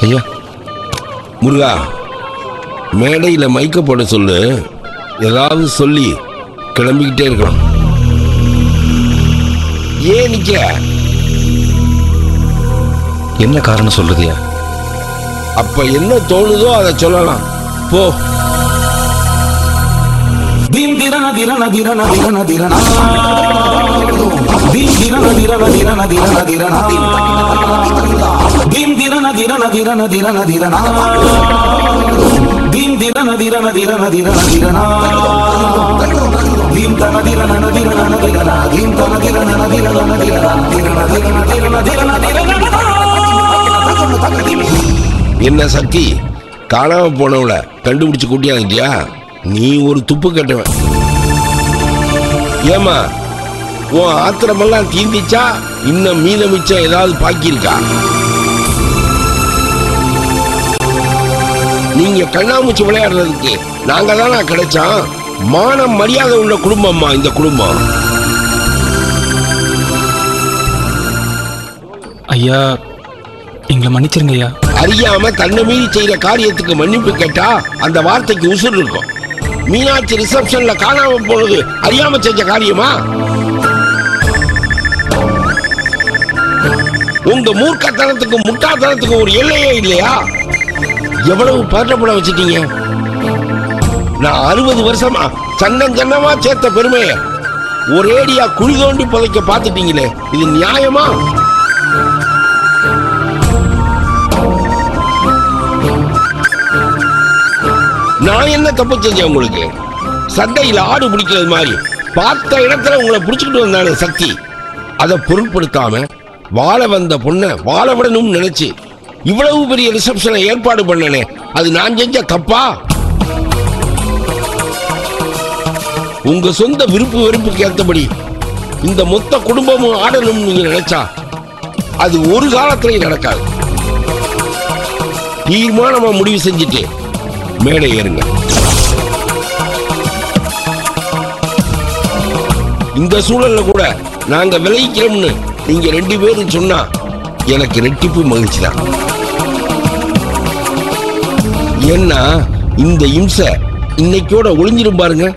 ஐயா முருகா, மேடையில் மைக்க போட சொல்லு. ஏதாவது சொல்லி கிளம்பிக்கிட்டே இருக்கலாம். ஏன் நிக்க? என்ன காரணம் சொல்றதுயா? அப்ப என்ன தோணுதோ அதை சொல்லலாம். போ. என்ன சக்தி, காணாம போனவள கண்டுபிடிச்சு கூட்டியா? நீ ஒரு துப்பு கட்டவன். ஏமா, உன் ஆத்திரமெல்லாம் தீர்ந்துச்சா? இன்னும் மீத மிச்சம் ஏதாவது பாக்கி இருக்கா? நீங்க கண்ணாமூச்சி விளையாடுறதுக்கு நாங்க தானா கிடைச்சோம்? மானம் மரியாதை உள்ள குடும்பம்மா இந்த குடும்பம். ஐயா, எங்களை மன்னிச்சிருங்க ஐயா. அறியாம தன்னை மீறி செய்யற காரியத்துக்கு மன்னிப்பு கேட்டா அந்த வார்த்தைக்கு உசுர் இருக்கும். மீனாட்சி ரிசப்ஷன்ல காணாம போனது அறியாம செஞ்ச காரியமா? உங்க மூர்க்கத்தனத்துக்கு முட்டாத்தனத்துக்கு ஒரு எல்லையே இல்லையா? எவ்வளவு பதட்டப்பட வச்சுட்டீங்க. நான் 60 வருஷமா சன்னமா சேர்த்த பெருமையை ஒரேடியா குழி தோண்டி புதைக்க பார்த்துட்டீங்களே, இது நியாயமா? நான் என்ன தப்பு செஞ்சேன் உங்களுக்கு? சண்டையில் ஆடு பிடிக்கிறது மாதிரி பார்த்த இடத்துல உங்களை பிடிச்சுக்கிட்டு வந்தானே சக்தி. அதை பொருட்படுத்தாம வாழ வந்த பொண்ணை வாழ விடணும்னு நினைச்சு இவ்வளவு பெரிய ரிசப்ஷனை ஏற்பாடு பண்ணனே, அது நான் செஞ்ச தப்பா? உங்க சொந்த விருப்பு வெறுப்புக்கு ஏற்றபடி இந்த மொத்த குடும்பமும் ஆடணும்னு நீங்க நினைச்சா அது ஒரு காலத்திலையும் நடக்காது. தீர்மானமா முடிவு செஞ்சுட்டு மேடை ஏறுங்க. இந்த சூழல்ல கூட நாங்க விளைவிக்கிறோம்னு நீங்க 2 பேரும் சொன்னா எனக்கு ரெட்டிப்பு மகிழ்ச்சி தான். ஏன்னா இந்த இம்சை இன்னைக்கோட ஒளிஞ்சிரும் பாருங்க.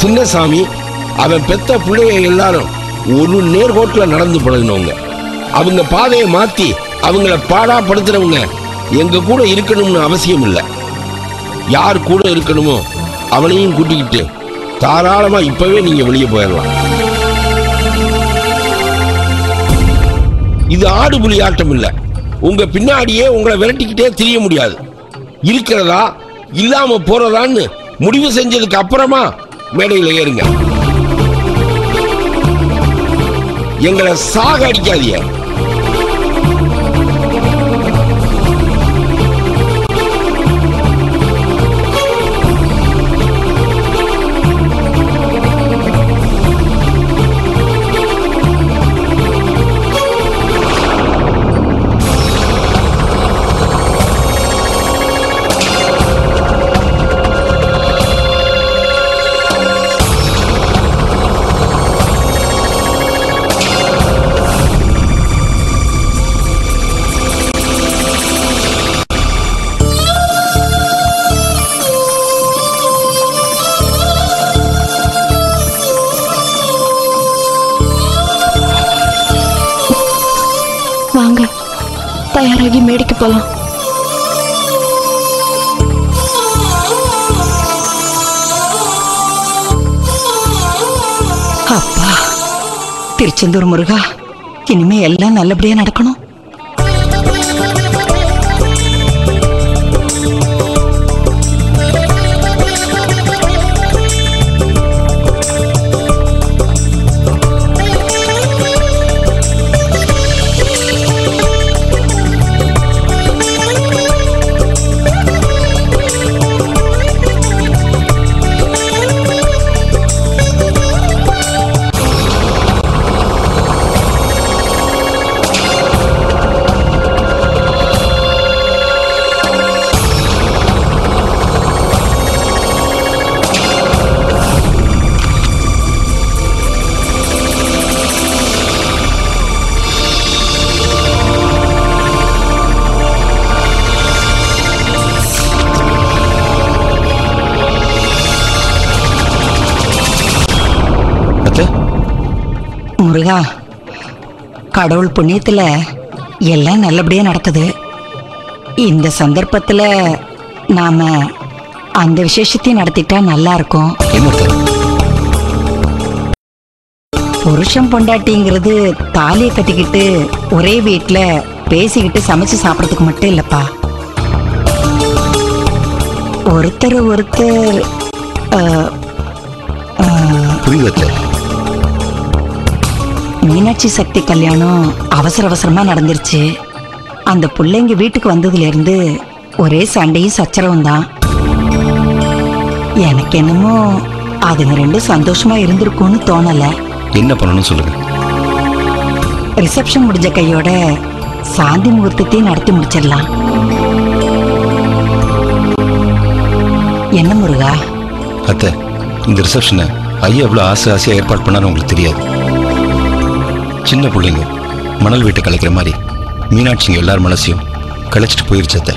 சின்னசாமி அவன் பெத்த பிள்ளைய எல்லாரும் ஒரு நேர்கோட்டுல நடந்து பழகினவங்க. அவங்க பாதையை மாத்தி அவங்கள பாடாப்படுத்துறவங்க எங்க கூட இருக்கணும்னு அவசியம் இல்லை. யார் கூட இருக்கணுமோ அவனையும் கூட்டிக்கிட்டு தாராளமா இப்பவே நீங்க வெளியே போயிடலாம். இது ஆடு புலி ஆட்டம் இல்ல. உங்க பின்னாடியே உங்களை விரட்டிக்கிட்டே திரிய முடியாது. இருக்கிறதா இல்லாம போறதான்னு முடிவு செஞ்சதுக்கு அப்புறமா மேடையில் ஏறுங்க. எங்களை சாக அடிக்காதீங்க. வாங்க, தயாராகி மேடைக்கு போலாம். அப்பா, திருச்செந்தூர் முருகா, இனிமே எல்லாம் நல்லபடியா நடக்கணும். முருகா, கடவுள் புண்ணியத்துல எல்லாம் நல்லபடியா நடக்குது. இந்த சந்தர்ப்பத்துல நாம அந்த விசேஷத்தையும் நடத்திட்டா நல்லா இருக்கும். என்னத்த? புருஷன் பொண்டாட்டிங்கிறது தாலியை கட்டிக்கிட்டு ஒரே வீட்டுல பேசிக்கிட்டு சமைச்சு சாப்பிடறதுக்கு மட்டும் இல்லப்பா. ஒருத்தர் ஒருத்தர் புரியுது. மீனாட்சி சக்தி கல்யாணம் அவசர அவசரமா நடந்துருச்சு. அந்த பிள்ளைங்க வீட்டுக்கு வந்ததுல இருந்து ஒரே சண்டையும் சச்சரவும் தான். எனக்கு என்னமோ அதுங்க ரெண்டும் சந்தோஷமா இருந்திருக்கும்னு தோணல. என்ன பண்ணணும் சொல்லுங்க. ரிசப்ஷன் முடிஞ்ச கையோட சாந்தி முகூர்த்தத்தையும் நடத்தி முடிச்சிடலாம். என்ன முருகா? அத்தை, இந்த ரிசப்ஷனை ஐயா எவ்வளோ ஆசையா ஏற்பாடு பண்ணாலும் உங்களுக்கு தெரியாது. சின்ன பிள்ளைங்க மணல் வீட்டை கலைக்கிற மாதிரி மீனாட்சிங்க எல்லார் மனசையும் கலைச்சிட்டு போயிருச்சு அத்தை.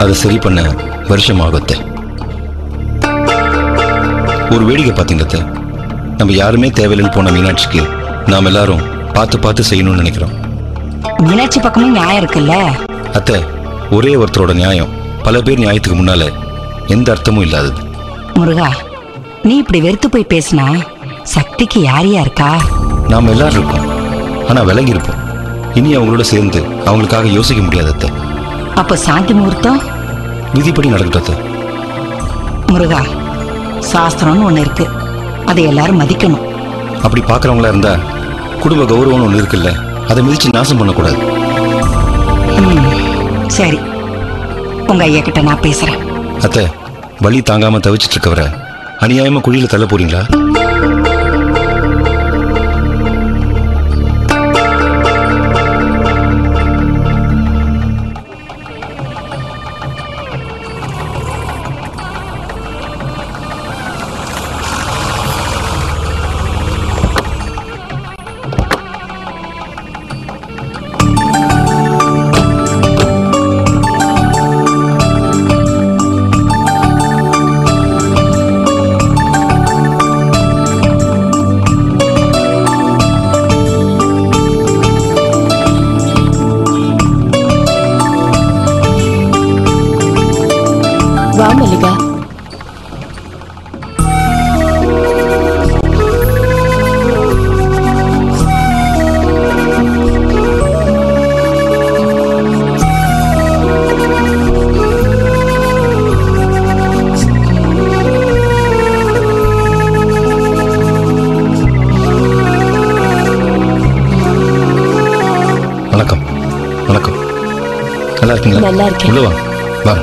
அதை சரி பண்ண வருஷம் ஆகத்தை. ஒரு வேடிக்கை பார்த்தீங்க, நம்ம யாருமே தேவையில்லைன்னு போன மீனாட்சிக்கு நாம் எல்லாரும் பார்த்து பார்த்து செய்யணும்னு நினைக்கிறோம். மீனாட்சி பக்கமும் நியாயம் இருக்குல்ல அத்தை. ஒரே ஒருத்தரோட நியாயம் பல பேர் நியாயத்துக்கு முன்னால எந்த அர்த்தமும் இல்லாதது. முருகா, நீ இப்படி வெறுத்து போய் பேசினா சக்திக்கு யாரையா இருக்கா? நாம் எல்லாரும் இருக்கோம், ஆனா விலகி இருப்போம். இனி அவங்களோட சேர்ந்து அவங்களுக்காக யோசிக்க முடியாது அத்தை. அப்ப சாந்தி முகூர்த்தம் விதிப்படி நடக்கட்டும் அத்தை. முருகா, சாஸ்திரம்னு ஒண்ணு இருக்கு, அதை எல்லாரும் மதிக்கணும். அப்படி பார்க்குறவங்களா இருந்தா குடும்ப கௌரவம்னு ஒன்று இருக்குல்ல, அதை மிதிச்சு நாசம் பண்ணக்கூடாது. சரி, உங்க ஐயா கிட்ட நான் பேசுறேன். அத்தை, வலி தாங்காம தவிச்சிட்டு இருக்கவரை அநியாயமா குழியில தள்ள போறீங்களா? வா மல்லிகா. வணக்கம். வணக்கம். நல்லா இருக்கீங்களா? நல்லா இருக்கேன். உள்ள வா. வா.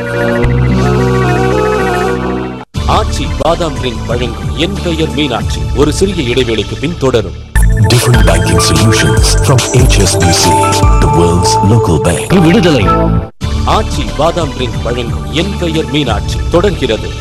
ஆச்சி பாதாம் ட்ரிங்க் வழங்கும் என் பெயர் மீனாட்சி ஒரு சிறிய இடைவேளைக்கு பின் தொடரும். Different banking solutions from HSBC, the world's local bank. விடுதலை. ஆச்சி பாதாம் ட்ரிங்க் வழங்கும் என் பெயர் மீனாட்சி தொடர்கிறது.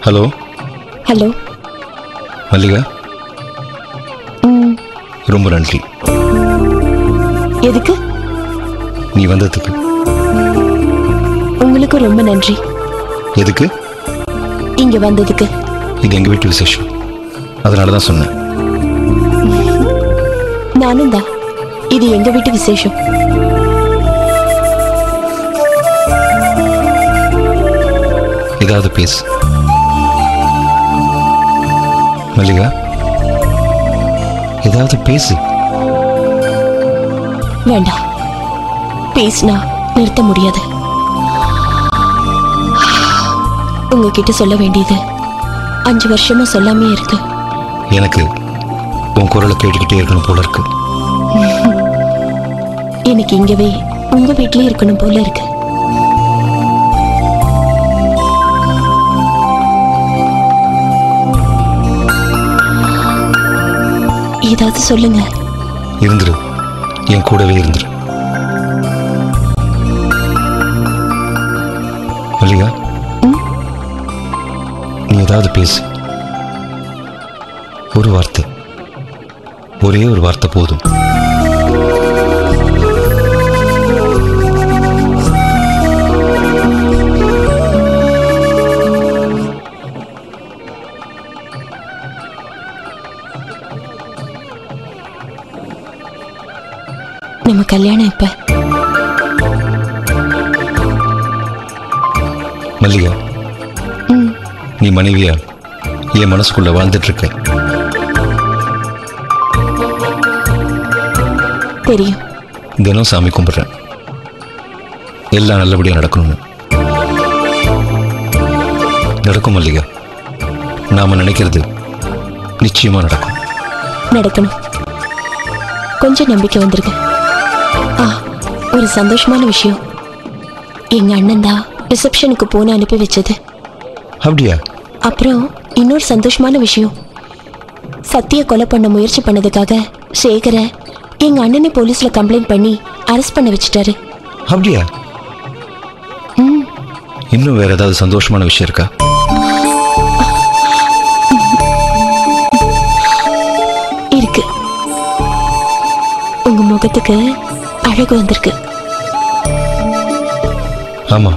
Hello hello. மல்லிகா, ம். ரொம்ப நன்றி எதுக்கு? நீ வந்ததுக்கு. உங்களுக்கு ரொம்ப நன்றி. எதுக்கு? இங்க வந்ததுக்கு. இது எங்கள் வீட்டு விசேஷம், அதனால தான் சொன்னேன். நானும் தான். இது எங்க வீட்டு விசேஷம். ஏதாவது பேசு மல்லிகா, ஏதாவது பேசு. வேண்டாம், பேசினா நிறுத்த முடியாது. உங்ககிட்ட சொல்ல வேண்டியது 5 வருஷமா சொல்லாமே இருக்கு. எனக்கு உன் குரலை கேட்டுக்கிட்டே இருக்கணும் போல இருக்கு. எனக்கு இங்கவே உங்க வீட்லயே இருக்கணும் போல இருக்கு. ஏதாவது சொல்லுங்க. இருந்துரு, என் கூடவே இருந்துரு. மல்லிகா, நீ ஏதாவது பேசு. ஒரு வார்த்தை, ஒரே ஒரு வார்த்தை போதும். நம்ம கல்யாணம் இப்ப? மல்லிகா, நீ மனைவியா என் மனசுக்குள்ள வாழ்ந்துட்டு இருக்க. தெரியும். தினம் சாமி கும்பிடுறேன், எல்லாம் நல்லபடியா நடக்கணும்னு. நடக்கும் மல்லிகா, நாம நினைக்கிறது நிச்சயமா நடக்கும். நடக்கணும். கொஞ்சம் நம்பிக்கை வந்திருக்கு. ஒரு சந்தோஷமான விஷயம். எங்க அண்ணன் தான் ரிசப்ஷனுக்கு போன அனுப்பி வச்சது. அப்படியா? அப்புறம் இன்னொரு சந்தோஷமான விஷயம். சத்திய கொலை பண்ண முயற்சி பண்ணதுக்காக சேகரை எங்க அண்ணனை போலீஸ்ல கம்ப்ளைண்ட் பண்ணி அரெஸ்ட் பண்ண வச்சுட்டாரு. அப்படியா? இன்னும் வேற ஏதாவது சந்தோஷமான விஷயம் இருக்கா? இருக்கு. உங்க முகத்துக்கு அழகு வந்திருக்கு. ஆமா,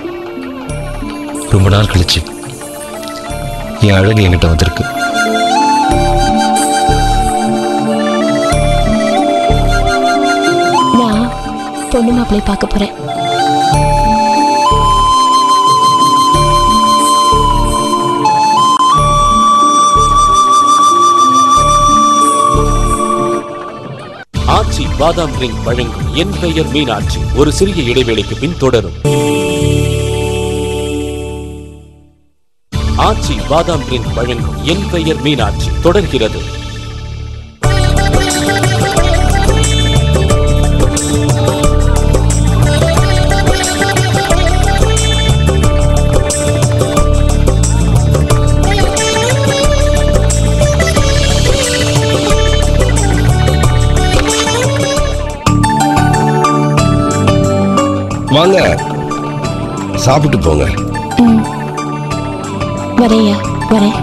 ரொம்ப நாள் கழிச்சு என் அழகு என்கிட்ட வந்திருக்கு. நான் பொண்ணு மாப்பிள்ளை பார்க்க போறேன். ஆச்சி பாதாம் ட்ரிங்க் வழங்கும் என் பெயர் மீனாட்சி ஒரு சிறிய இடைவேளைக்கு பின் தொடரும். ஆச்சி பாதாம் ட்ரிங்க் வழங்கும் என் பெயர் மீனாட்சி தொடர்கிறது. வாங்க, சாப்பிட்டு போங்க. வரேயா, வரேன்.